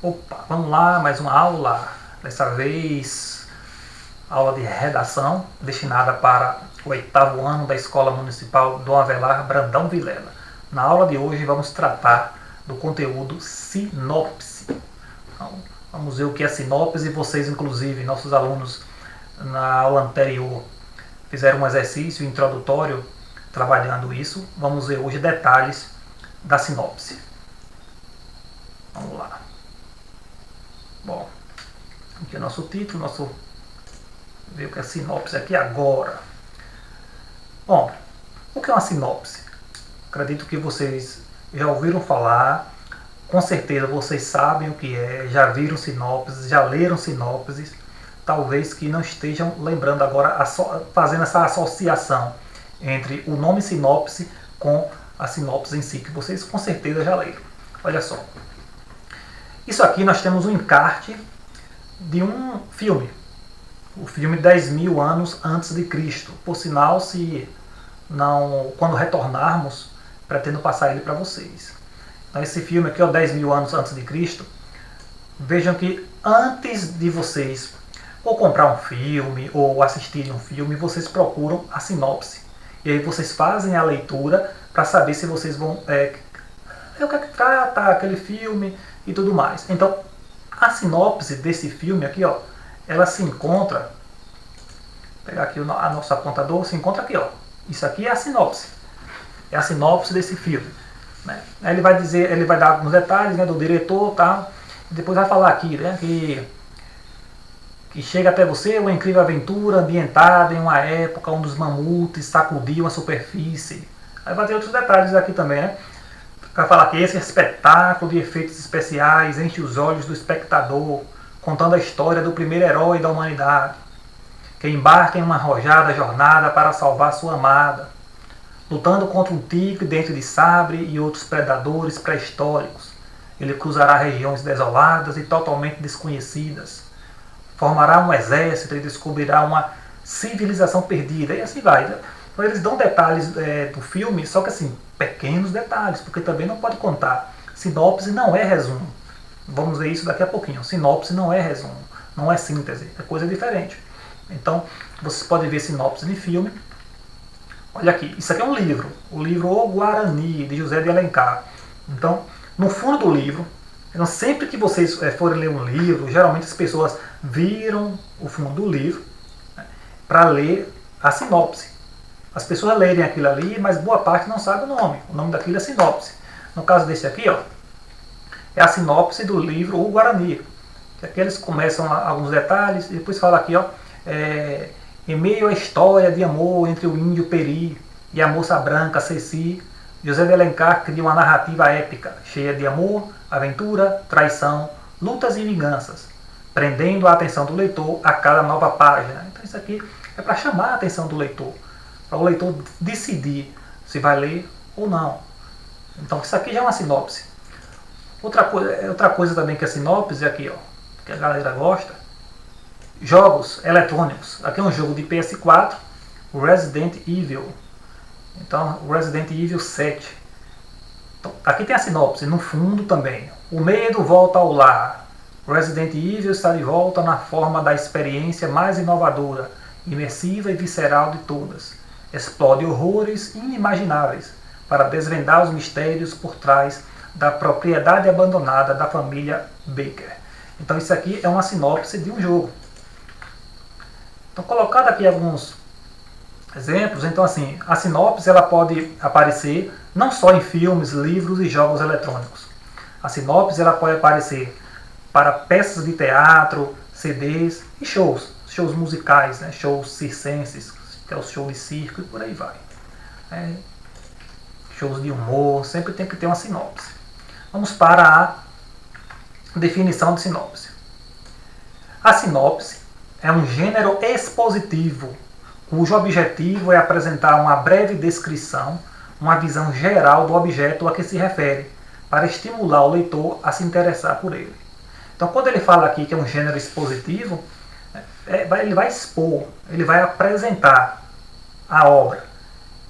Opa, vamos lá, mais uma aula. Dessa vez, aula de redação, destinada para o 8º ano da Escola Municipal Dom Avelar Brandão Vilela. Na aula de hoje vamos tratar do conteúdo sinopse. Então, vamos ver o que é sinopse. Vocês, inclusive, nossos alunos, na aula anterior, fizeram um exercício introdutório trabalhando isso. Vamos ver hoje detalhes da sinopse. Vamos lá. Bom, aqui é o nosso título, ver o que é sinopse aqui agora. Bom, o que é uma sinopse? Acredito que vocês já ouviram falar, com certeza vocês sabem o que é, já viram sinopses, já leram sinopses, talvez que não estejam lembrando agora, fazendo essa associação entre o nome sinopse com a sinopse em si, que vocês com certeza já leram. Olha só. Isso aqui nós temos um encarte de um filme. O filme 10.000 anos antes de Cristo. Por sinal, se não, quando retornarmos, pretendo passar ele para vocês. Então esse filme aqui, 10.000 anos antes de Cristo, vejam que antes de vocês ou comprar um filme ou assistirem um filme, vocês procuram a sinopse. E aí vocês fazem a leitura para saber se vocês vão... o que é que trata aquele filme e tudo mais. Então, a sinopse desse filme aqui, ó, ela se encontra, vou pegar aqui a nosso apontador, se encontra aqui, ó. Isso aqui é a sinopse. É a sinopse desse filme. Né? Aí ele vai dizer, ele vai dar alguns detalhes, né, do diretor, tá? E depois vai falar aqui, né, que chega até você uma incrível aventura ambientada em uma época onde os mamutes sacudiam a superfície. Aí vai ter outros detalhes aqui também, né? Para falar que esse espetáculo de efeitos especiais enche os olhos do espectador, contando a história do primeiro herói da humanidade, que embarca em uma arrojada jornada para salvar sua amada, lutando contra um tigre dente de sabre e outros predadores pré-históricos. Ele cruzará regiões desoladas e totalmente desconhecidas, formará um exército e descobrirá uma civilização perdida, e assim vai. Então eles dão detalhes do filme, só que assim, pequenos detalhes, porque também não pode contar. Sinopse não é resumo. Vamos ver isso daqui a pouquinho. Sinopse não é resumo, não é síntese, é coisa diferente. Então, vocês podem ver sinopse de filme. Olha aqui, isso aqui é um livro, o livro O Guarani, de José de Alencar. Então, no fundo do livro, então, sempre que vocês forem ler um livro, geralmente as pessoas viram o fundo do livro, né, para ler a sinopse. As pessoas lerem aquilo ali, mas boa parte não sabe o nome. O nome daquilo é sinopse. No caso desse aqui, ó, é a sinopse do livro O Guarani. Que aqui eles começam alguns detalhes e depois fala aqui, ó, em meio à história de amor entre o índio Peri e a moça branca Ceci, José de Alencar cria uma narrativa épica, cheia de amor, aventura, traição, lutas e vinganças, prendendo a atenção do leitor a cada nova página. Então isso aqui é para chamar a atenção do leitor, para o leitor decidir se vai ler ou não. Então isso aqui já é uma sinopse. Outra coisa também que é sinopse, aqui, ó, que a galera gosta, jogos eletrônicos. Aqui é um jogo de PS4, o Resident Evil. Então, o Resident Evil 7. Então, aqui tem a sinopse, no fundo também. O medo volta ao lar. Resident Evil está de volta na forma da experiência mais inovadora, imersiva e visceral de todas. Explode horrores inimagináveis para desvendar os mistérios por trás da propriedade abandonada da família Baker. Então isso aqui é uma sinopse de um jogo. Então, colocado aqui alguns exemplos, então assim, a sinopse ela pode aparecer não só em filmes, livros e jogos eletrônicos. A sinopse ela pode aparecer para peças de teatro, CDs e shows musicais, né? Shows circenses, que é o show de circo e por aí vai. Shows de humor, sempre tem que ter uma sinopse. Vamos para a definição de sinopse. A sinopse é um gênero expositivo, cujo objetivo é apresentar uma breve descrição, uma visão geral do objeto a que se refere, para estimular o leitor a se interessar por ele. Então, quando ele fala aqui que é um gênero expositivo, ele vai expor, ele vai apresentar a obra.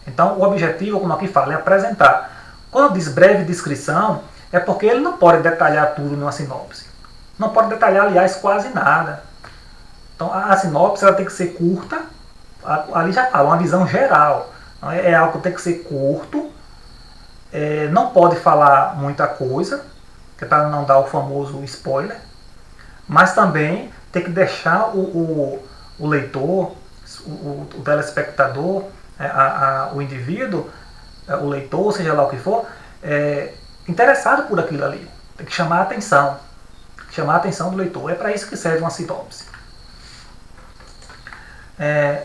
Então, o objetivo, como aqui fala, é apresentar. Quando diz breve descrição, é porque ele não pode detalhar tudo numa sinopse. Não pode detalhar, aliás, quase nada. Então a sinopse ela tem que ser curta, ali já fala, uma visão geral. Então, é algo que tem que ser curto, não pode falar muita coisa, que é para não dar o famoso spoiler, mas também tem que deixar o leitor, o telespectador, o indivíduo, o leitor, seja lá o que for, interessado por aquilo ali. Tem que chamar a atenção. Tem que chamar a atenção do leitor. É para isso que serve uma sinopse.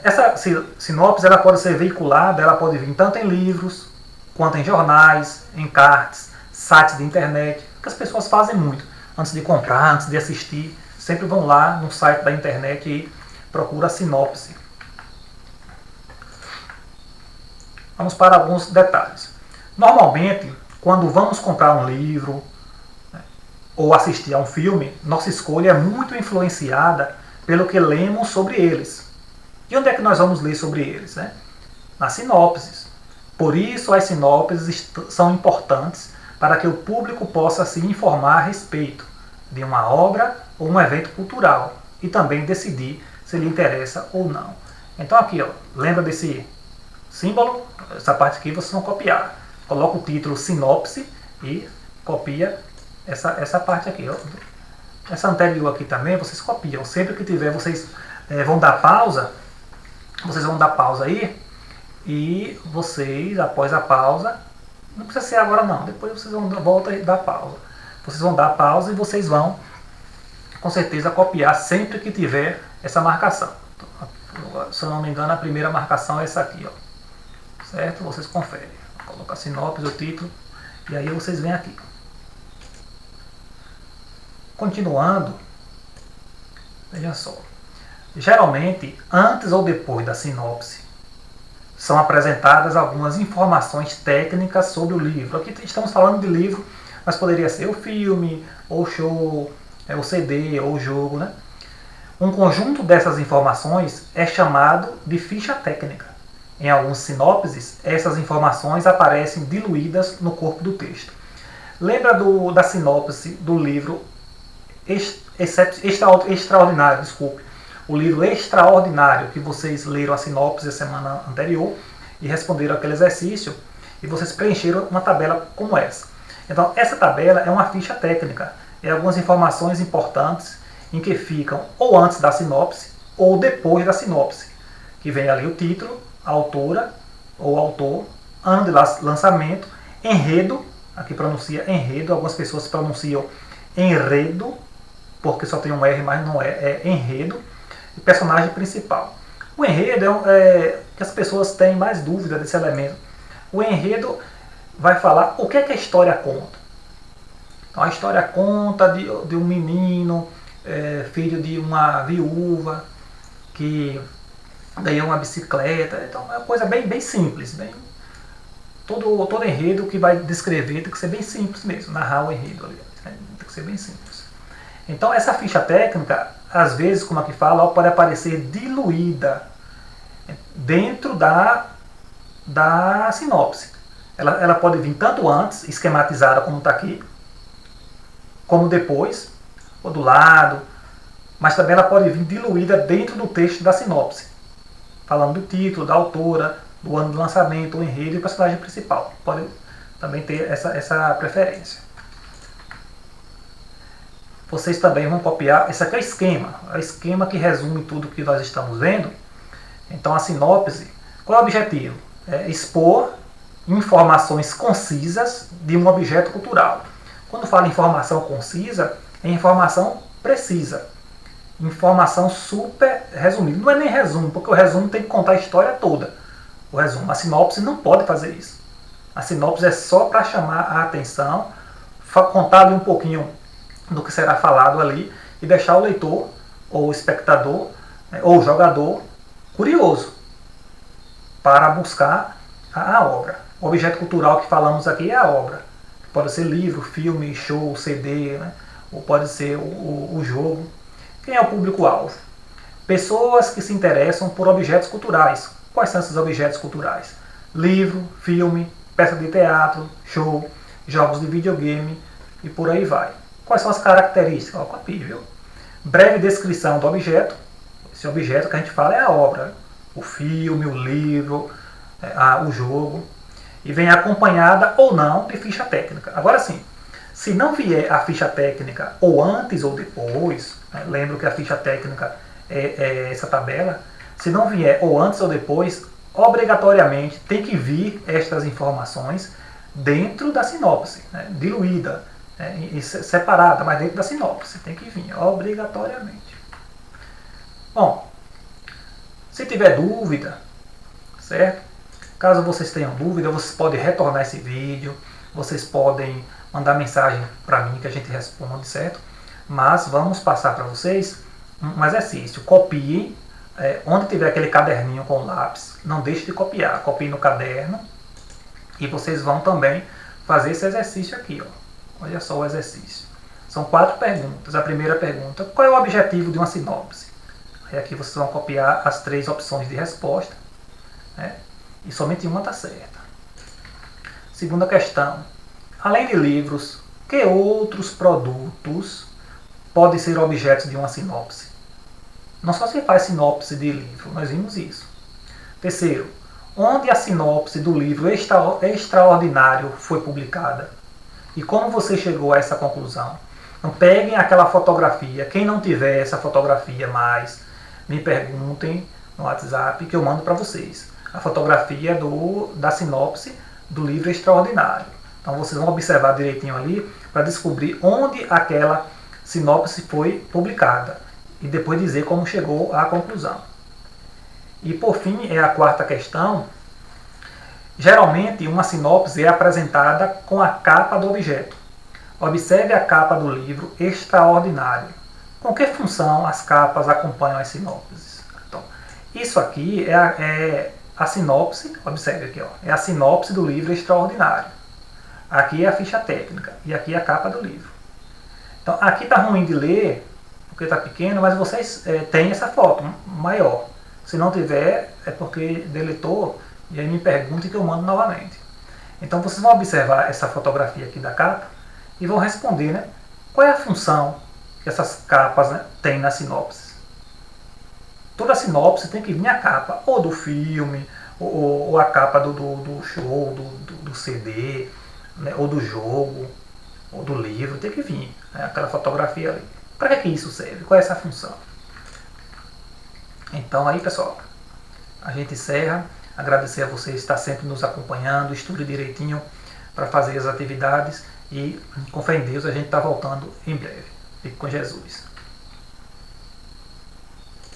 Essa sinopse ela pode ser veiculada, ela pode vir tanto em livros, quanto em jornais, em cards, sites de internet, que as pessoas fazem muito. Antes de comprar, antes de assistir, sempre vão lá no site da internet e procuram a sinopse. Vamos para alguns detalhes. Normalmente, quando vamos comprar um livro, né, ou assistir a um filme, nossa escolha é muito influenciada pelo que lemos sobre eles. E onde é que nós vamos ler sobre eles? Né? Nas sinopses. Por isso, as sinopses são importantes para que o público possa se informar a respeito de uma obra ou um evento cultural e também decidir se lhe interessa ou não. Então aqui, ó, lembra desse símbolo? Essa parte aqui vocês vão copiar. Coloca o título sinopse e copia essa parte aqui. Ó. Essa anterior aqui também vocês copiam. Sempre que tiver, vocês vão dar pausa. Vocês vão dar pausa aí e vocês, após a pausa, não precisa ser agora não, depois vocês voltam e dar pausa. Vocês vão dar pausa e vocês vão, com certeza, copiar sempre que tiver essa marcação. Se eu não me engano, a primeira marcação é essa aqui, ó. Certo? Vocês conferem. Coloca a sinopse, o título, e aí vocês vêm aqui. Continuando, veja só. Geralmente, antes ou depois da sinopse, são apresentadas algumas informações técnicas sobre o livro. Aqui estamos falando de livro, mas poderia ser o filme, ou o show, o CD, ou o jogo. Né? Um conjunto dessas informações é chamado de ficha técnica. Em algumas sinopses, essas informações aparecem diluídas no corpo do texto. Lembra da sinopse do livro Extraordinário, desculpe. O livro Extraordinário, que vocês leram a sinopse a semana anterior e responderam aquele exercício, e vocês preencheram uma tabela como essa. Então, essa tabela é uma ficha técnica, é algumas informações importantes em que ficam ou antes da sinopse ou depois da sinopse, que vem ali o título, a autora ou autor, ano de lançamento, enredo, aqui pronuncia enredo, algumas pessoas pronunciam enredo, porque só tem um R, mas não é enredo, e personagem principal. O enredo é que as pessoas têm mais dúvida desse elemento. O enredo vai falar o que é que a história conta. Então, a história conta de um menino, filho de uma viúva, que ganhou uma bicicleta. Então, é uma coisa bem simples. Todo enredo que vai descrever tem que ser bem simples mesmo, narrar o enredo, aliás, né? Tem que ser bem simples. Então, essa ficha técnica, às vezes, como aqui fala, pode aparecer diluída dentro da sinopse. Ela pode vir tanto antes, esquematizada como está aqui, como depois, ou do lado, mas também ela pode vir diluída dentro do texto da sinopse, falando do título, da autora, do ano de lançamento, o enredo e o personagem principal. Pode também ter essa preferência. Vocês também vão copiar, esse aqui é o esquema que resume tudo que nós estamos vendo. Então a sinopse, qual é o objetivo? É expor informações concisas de um objeto cultural. Quando fala informação concisa, é informação precisa. Informação super resumida. Não é nem resumo, porque o resumo tem que contar a história toda. O resumo. A sinopse não pode fazer isso. A sinopse é só para chamar a atenção, contar ali um pouquinho do que será falado ali e deixar o leitor, ou o espectador, ou o jogador curioso para buscar a obra. O objeto cultural que falamos aqui é a obra. Pode ser livro, filme, show, CD, né? Ou pode ser o jogo. Quem é o público-alvo? Pessoas que se interessam por objetos culturais. Quais são esses objetos culturais? Livro, filme, peça de teatro, show, jogos de videogame e por aí vai. Quais são as características? Ó, copie, viu? Breve descrição do objeto. Esse objeto que a gente fala é a obra, o filme, o livro, o jogo. E vem acompanhada ou não de ficha técnica. Agora sim, se não vier a ficha técnica ou antes ou depois, né, lembro que a ficha técnica é essa tabela, se não vier ou antes ou depois, obrigatoriamente tem que vir estas informações dentro da sinopse, né, diluída, né, separada, mas dentro da sinopse, tem que vir, obrigatoriamente. Bom, se tiver dúvida, certo? Caso vocês tenham dúvida, vocês podem retornar esse vídeo, vocês podem mandar mensagem para mim que a gente responde, certo? Mas vamos passar para vocês um exercício. Copiem, onde tiver aquele caderninho com lápis, não deixe de copiar. Copie no caderno e vocês vão também fazer esse exercício aqui. Ó. Olha só o exercício. São 4 perguntas. A primeira pergunta, qual é o objetivo de uma sinopse? Aí aqui vocês vão copiar as 3 opções de resposta, né? E somente uma está certa. Segunda questão, além de livros, que outros produtos podem ser objetos de uma sinopse? Não só se faz sinopse de livro, nós vimos isso. Terceiro, onde a sinopse do livro Extraordinário foi publicada? E como você chegou a essa conclusão? Então peguem aquela fotografia, quem não tiver essa fotografia mais, me perguntem no WhatsApp que eu mando para vocês. A fotografia da sinopse do livro Extraordinário. Então vocês vão observar direitinho ali para descobrir onde aquela sinopse foi publicada e depois dizer como chegou à conclusão. E por fim, é a 4ª questão. Geralmente uma sinopse é apresentada com a capa do objeto. Observe a capa do livro Extraordinário. Com que função as capas acompanham as sinopses? Então, isso aqui é a sinopse, observe aqui, ó, é a sinopse do livro Extraordinário. Aqui é a ficha técnica e aqui é a capa do livro. Então, aqui está ruim de ler, porque está pequeno, mas vocês têm essa foto maior. Se não tiver, é porque deletou, e aí me perguntem que eu mando novamente. Então, vocês vão observar essa fotografia aqui da capa e vão responder, né, qual é a função que essas capas, né, têm na sinopse. Toda sinopse tem que vir a capa, ou do filme, ou a capa do show, do CD, né, ou do jogo, ou do livro, tem que vir, né, aquela fotografia ali. Para que isso serve? Qual é essa função? Então aí, pessoal, a gente encerra. Agradecer a vocês estar sempre nos acompanhando, estude direitinho para fazer as atividades e, com fé em Deus, a gente está voltando em breve. Fique com Jesus.